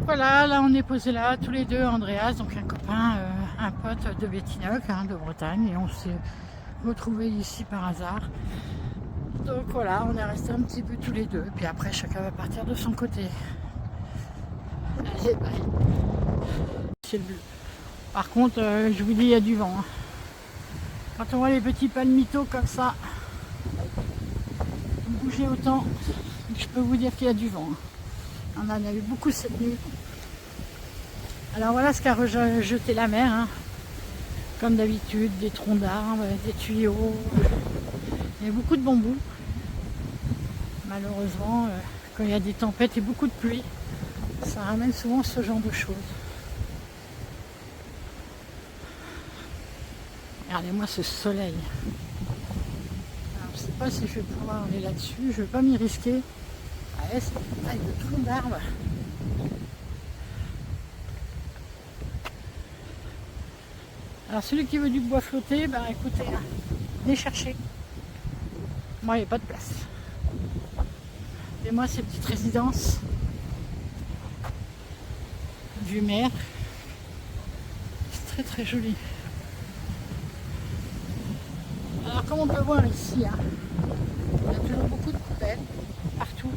voilà, là on est posé là, tous les deux, Andreas, donc un copain, un pote de Bétinoc, hein, de Bretagne, et on s'est retrouvés ici par hasard. Donc voilà, on est resté un petit peu tous les deux, puis après chacun va partir de son côté. Allez, bye. Ciel bleu. Par contre, je vous dis, il y a du vent. Hein. Quand on voit les petits palmitos comme ça, bouger autant, je peux vous dire qu'il y a du vent. On en a eu beaucoup cette nuit. Alors voilà ce qu'a rejeté la mer. Hein. Comme d'habitude, des troncs d'arbres, des tuyaux. Il y a beaucoup de bambous. Malheureusement, quand il y a des tempêtes et beaucoup de pluie, ça ramène souvent ce genre de choses. Regardez-moi ce soleil. Alors, je ne sais pas si je vais pouvoir aller là-dessus. Je ne vais pas m'y risquer. Ouais, c'est une taille de tronc d'arbre. Alors celui qui veut du bois flotté, ben écoutez, hein, venez chercher. Moi, il n'y a pas de place. Et moi, ces petites résidences vue mer, c'est très très joli. Alors comme on peut voir ici, hein, il y a toujours beaucoup de poubelles partout.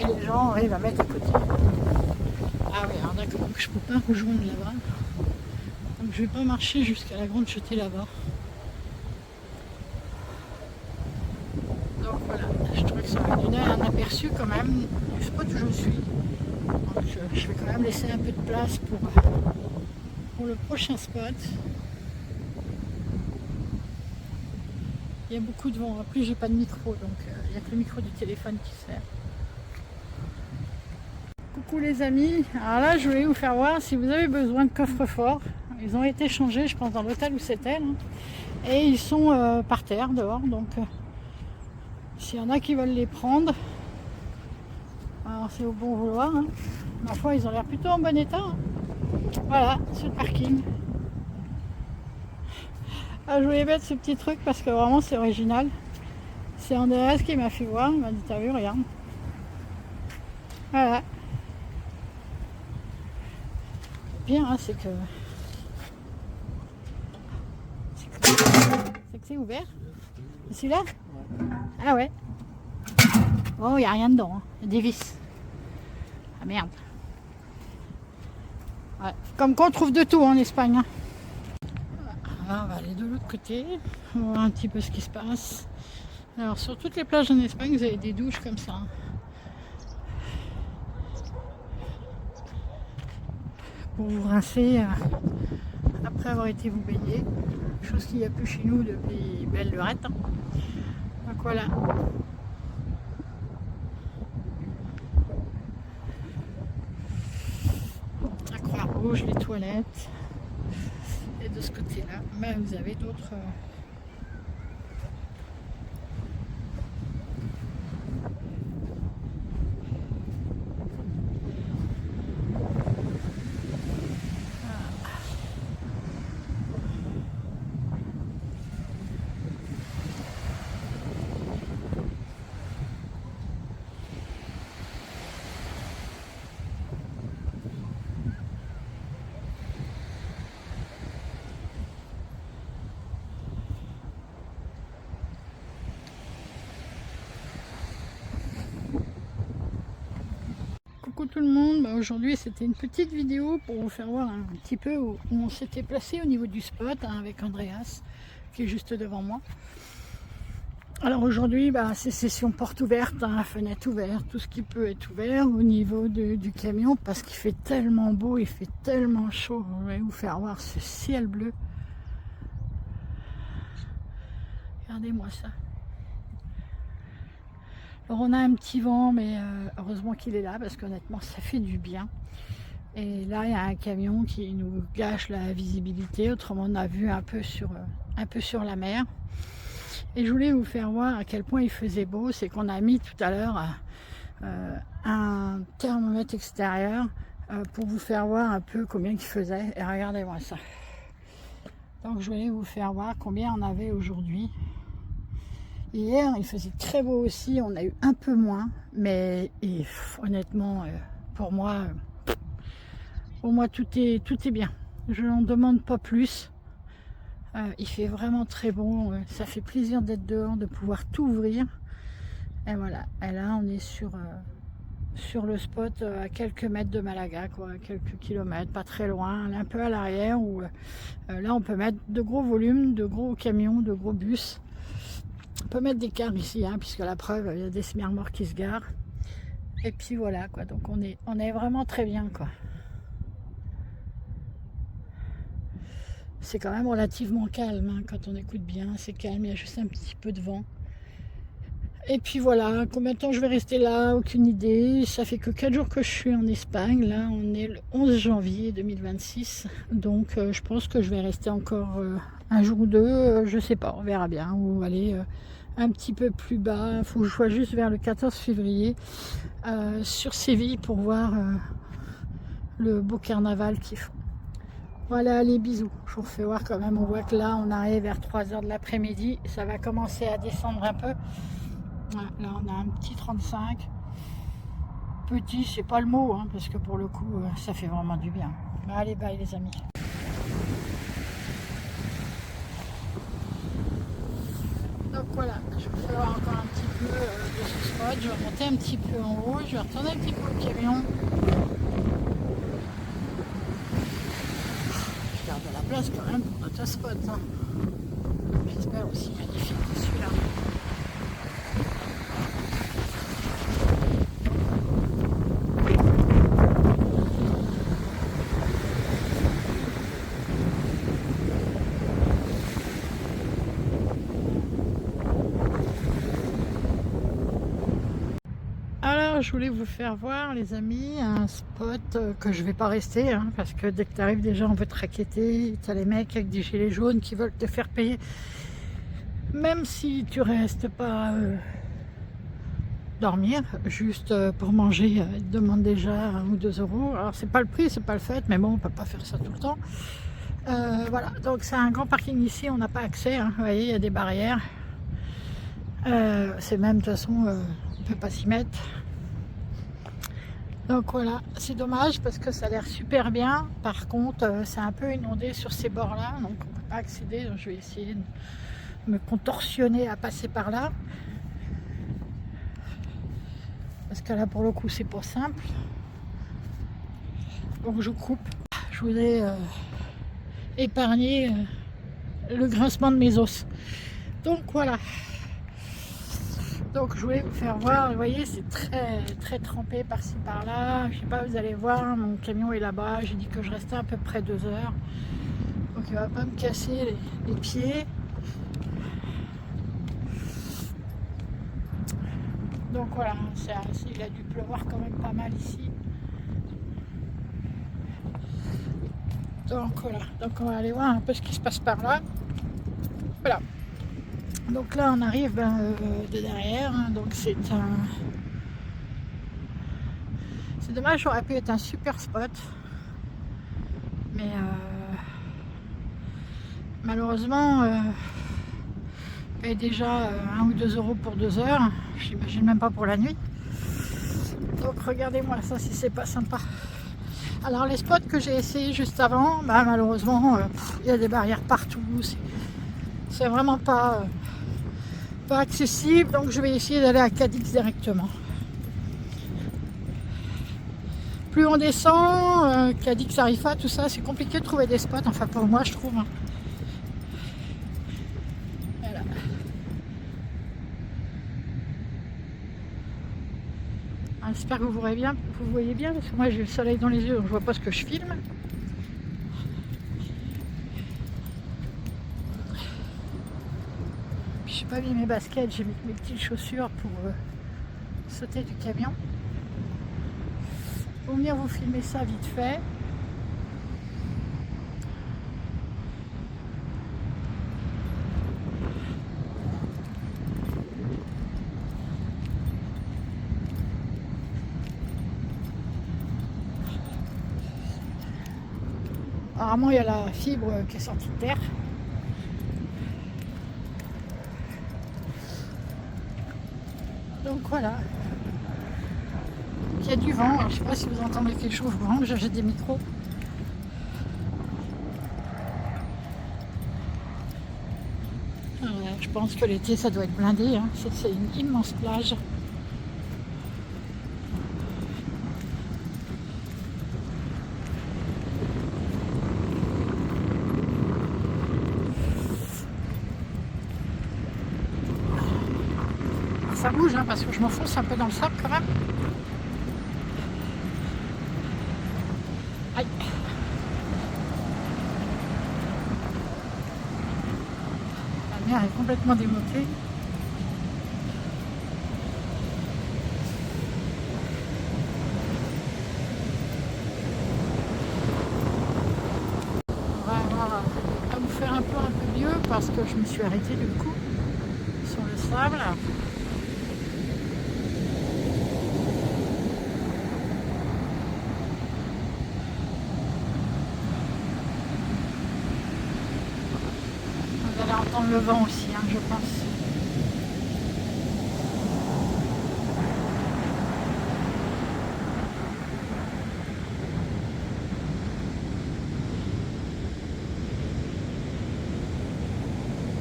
Et les gens arrivent à mettre à côté. Ah oui, alors d'accord, je ne peux pas rejoindre là-bas. Donc je ne vais pas marcher jusqu'à la grande jetée là-bas. Donc voilà, je trouvais que ça m'a donné un aperçu quand même du spot où je suis. Donc je vais quand même laisser un peu de place pour le prochain spot. Il y a beaucoup de vent, en plus j'ai pas de micro, donc il n'y a que le micro du téléphone qui sert. Coucou les amis, alors là je voulais vous faire voir si vous avez besoin de coffres-forts. Ils ont été changés je pense dans l'hôtel où c'était, hein, et ils sont par terre dehors, donc s'il y en a qui veulent les prendre, alors c'est au bon vouloir. Hein. Ma foi ils ont l'air plutôt en bon état. Hein. Voilà, c'est le parking. Ah, je voulais mettre ce petit truc parce que vraiment c'est original. C'est Andreas qui m'a fait voir, il m'a dit t'as vu, regarde. Voilà. Bien, hein, c'est que c'est ouvert. Celui-là? Ah ouais. Oh, il n'y a rien dedans, hein. Il y a des vis. Ah merde. Ouais. Comme qu'on trouve de tout en Espagne. Hein. Alors, on va aller de l'autre côté. On va voir un petit peu ce qui se passe. Alors sur toutes les plages en Espagne, vous avez des douches comme ça. Pour vous rincer après avoir été vous baigner. Chose qu'il n'y a plus chez nous depuis belle lurette. Donc voilà. La Croix-Rouge, les toilettes. Et de ce côté-là, mais vous avez d'autres. Coucou tout le monde, aujourd'hui c'était une petite vidéo pour vous faire voir un petit peu où on s'était placé au niveau du spot, hein, avec Andreas qui est juste devant moi. Alors aujourd'hui c'est session porte ouverte, hein, fenêtre ouverte, tout ce qui peut être ouvert au niveau du camion parce qu'il fait tellement beau, il fait tellement chaud. Je vais vous faire voir ce ciel bleu. Regardez-moi ça. Alors on a un petit vent, mais heureusement qu'il est là parce qu'honnêtement ça fait du bien. Et là il y a un camion qui nous gâche la visibilité, autrement on a vu un peu sur la mer. Et je voulais vous faire voir à quel point il faisait beau, c'est qu'on a mis tout à l'heure un thermomètre extérieur pour vous faire voir un peu combien il faisait. Et regardez-moi ça. Donc je voulais vous faire voir combien on avait aujourd'hui. Hier, il faisait très beau aussi, on a eu un peu moins, mais honnêtement, pour moi tout est bien. Je n'en demande pas plus. Il fait vraiment très bon. Ça fait plaisir d'être dehors, de pouvoir tout ouvrir. Et voilà. Et là, on est sur le spot à quelques mètres de Malaga, quoi, à quelques kilomètres, pas très loin, un peu à l'arrière, où là on peut mettre de gros volumes, de gros camions, de gros bus. On peut mettre des cars ici, hein, puisque la preuve, il y a des semi-remorques qui se garent. Et puis voilà, quoi. Donc on est vraiment très bien, quoi. C'est quand même relativement calme, hein, quand on écoute bien, c'est calme, il y a juste un petit peu de vent. Et puis voilà, combien de temps je vais rester là, aucune idée. Ça fait que 4 jours que je suis en Espagne. Là, on est le 11 janvier 2026. Donc, je pense que je vais rester encore un jour ou deux. Je sais pas, on verra bien. Ou aller un petit peu plus bas. Il faut que je sois juste vers le 14 février sur Séville pour voir le beau carnaval qu'ils font. Voilà, les bisous. Je vous refais voir quand même. On voit que là, on arrive vers 3 h de l'après-midi. Ça va commencer à descendre un peu. Là on a un petit 35. Petit, c'est pas le mot, hein, parce que pour le coup, ça fait vraiment du bien. Allez, bye les amis. Donc voilà, je vais faire encore un petit peu de ce spot. Je vais monter un petit peu en haut, je vais retourner un petit peu au camion. Je garde de la place quand même pour notre spot. Hein. J'espère aussi magnifique que celui-là. Je voulais vous faire voir les amis un spot que je vais pas rester, hein, parce que dès que tu arrives déjà on veut te raqueter, tu as les mecs avec des gilets jaunes qui veulent te faire payer même si tu restes pas dormir, juste pour manger, ils te demandent déjà 1 ou 2 €. Alors c'est pas le prix, c'est pas le fait, mais bon on peut pas faire ça tout le temps. Voilà, donc c'est un grand parking ici, on n'a pas accès, hein, vous voyez il y a des barrières, c'est même de toute façon on peut pas s'y mettre. Donc voilà, c'est dommage parce que ça a l'air super bien. Par contre, c'est un peu inondé sur ces bords-là, donc on ne peut pas accéder. Donc je vais essayer de me contorsionner à passer par là. Parce que là, pour le coup, c'est pas simple. Donc je coupe. Je voulais épargner le grincement de mes os. Donc voilà. Donc je voulais vous faire voir, vous voyez c'est très trempé par-ci par-là, je sais pas, vous allez voir, mon camion est là-bas, j'ai dit que je restais à peu près 2 heures, donc il va pas me casser les pieds. Donc voilà, il a dû pleuvoir quand même pas mal ici. Donc voilà, donc on va aller voir un peu ce qui se passe par là. Voilà. Donc là on arrive de derrière, hein, donc c'est dommage, ça aurait pu être un super spot, mais malheureusement je paye déjà 1 ou 2 € pour 2 heures, j'imagine même pas pour la nuit. Donc regardez-moi ça si c'est pas sympa. Alors les spots que j'ai essayé juste avant, bah, malheureusement il y a des barrières partout, c'est vraiment pas accessible, donc je vais essayer d'aller à Cadix directement. Plus on descend, Cadix, Arifa, tout ça, c'est compliqué de trouver des spots, enfin pour moi je trouve. Hein. Voilà. J'espère que vous voyez bien, parce que moi j'ai le soleil dans les yeux, donc je vois pas ce que je filme. J'ai pas mis mes baskets, j'ai mis mes petites chaussures pour sauter du camion. Pour venir vous filmer ça vite fait. Apparemment il y a la fibre qui est sortie de terre. Donc voilà, qu'il y a du vent. Alors, je ne sais pas si vous entendez quelque chose pendant que j'achète des micros. Je pense que l'été ça doit être blindé, hein. C'est une immense plage. Ça bouge hein, parce que je m'enfonce un peu dans le sable quand même. Aïe. La mer est complètement démontée. On va vous faire un peu mieux parce que je me suis arrêtée du coup sur le sable. Vous allez entendre le vent aussi, hein, je pense.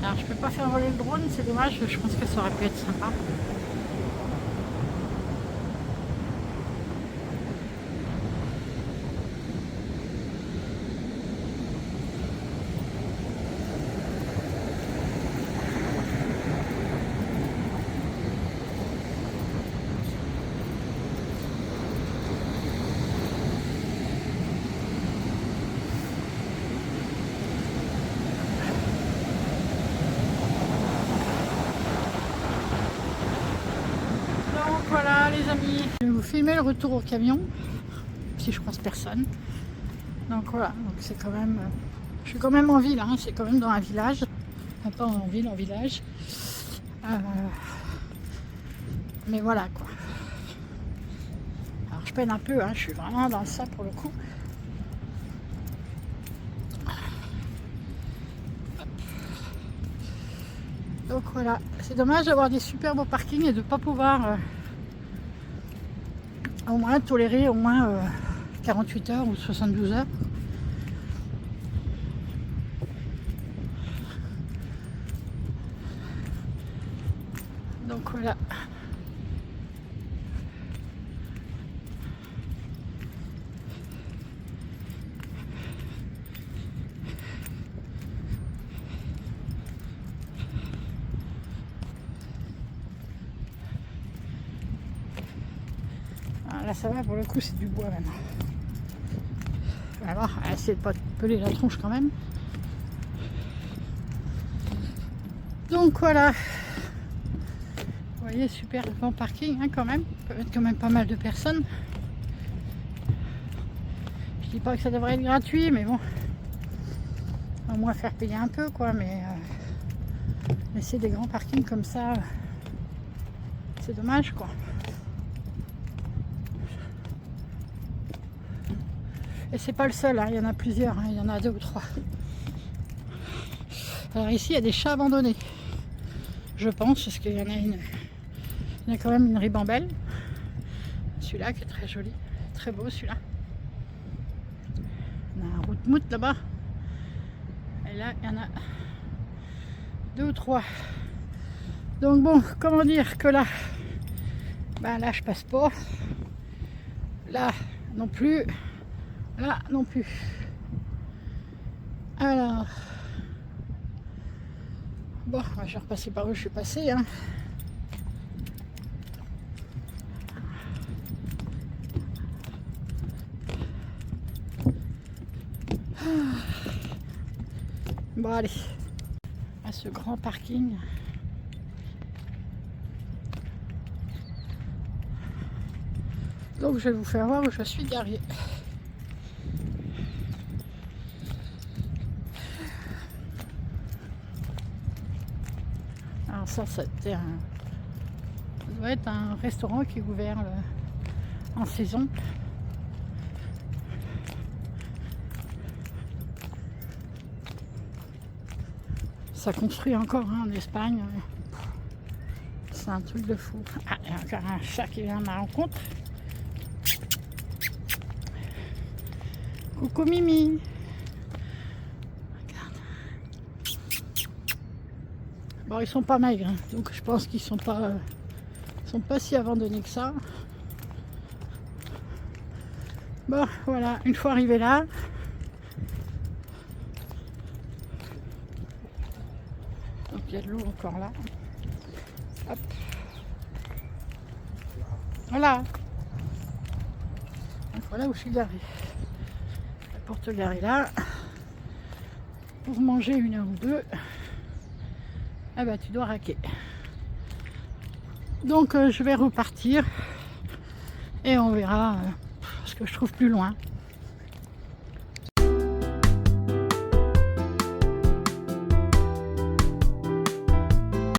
Alors je peux pas faire voler le drone, c'est dommage, je pense que ça aurait pu être sympa. Voilà les amis, je vais vous filmer le retour au camion, si je croise personne. Donc voilà, donc c'est quand même, je suis quand même en ville, hein, c'est quand même dans un village, enfin, pas en ville, en village. Mais voilà quoi. Alors je peine un peu, hein, je suis vraiment dans ça pour le coup. Donc voilà, c'est dommage d'avoir des super beaux parkings et de ne pas pouvoir au moins tolérer au moins 48 heures ou 72 heures. Donc voilà. Là ça va, pour le coup c'est du bois maintenant. Alors, essayer de pas te peler la tronche quand même. Donc voilà. Vous voyez, super grand parking hein, quand même. Il peut mettre quand même pas mal de personnes. Je dis pas que ça devrait être gratuit, mais bon. Au moins faire payer un peu quoi, mais laisser des grands parkings comme ça, c'est dommage quoi. Et c'est pas le seul, hein, il y en a plusieurs, hein, il y en a 2 ou 3. Alors ici il y a des chats abandonnés, je pense, parce qu'il y en a une. Il y a quand même une ribambelle. Celui-là qui est très joli, très beau celui-là. On a un route-moute là-bas. Et là il y en a 2 ou 3. Donc bon, comment dire que là, ben là je passe pas. Là non plus. Là non plus. Alors, bon, je vais repasser par où je suis passée. Hein. Bon allez, à ce grand parking. Donc je vais vous faire voir où je suis garée. Alors ça doit être un restaurant qui est ouvert en saison. Ça construit encore hein, en Espagne. C'est un truc de fou. Ah, il y a encore un chat qui vient à ma rencontre. Coucou Mimi. Regarde. Bon, ils sont pas maigres, hein, donc je pense qu'ils sont pas si abandonnés que ça. Bon, voilà, une fois arrivé là, donc il y a de l'eau encore là. Hop. Voilà. Donc voilà où je suis garée. Pour te garer là, pour manger 1 heure ou 2, eh ben, tu dois raquer. Donc je vais repartir et on verra ce que je trouve plus loin.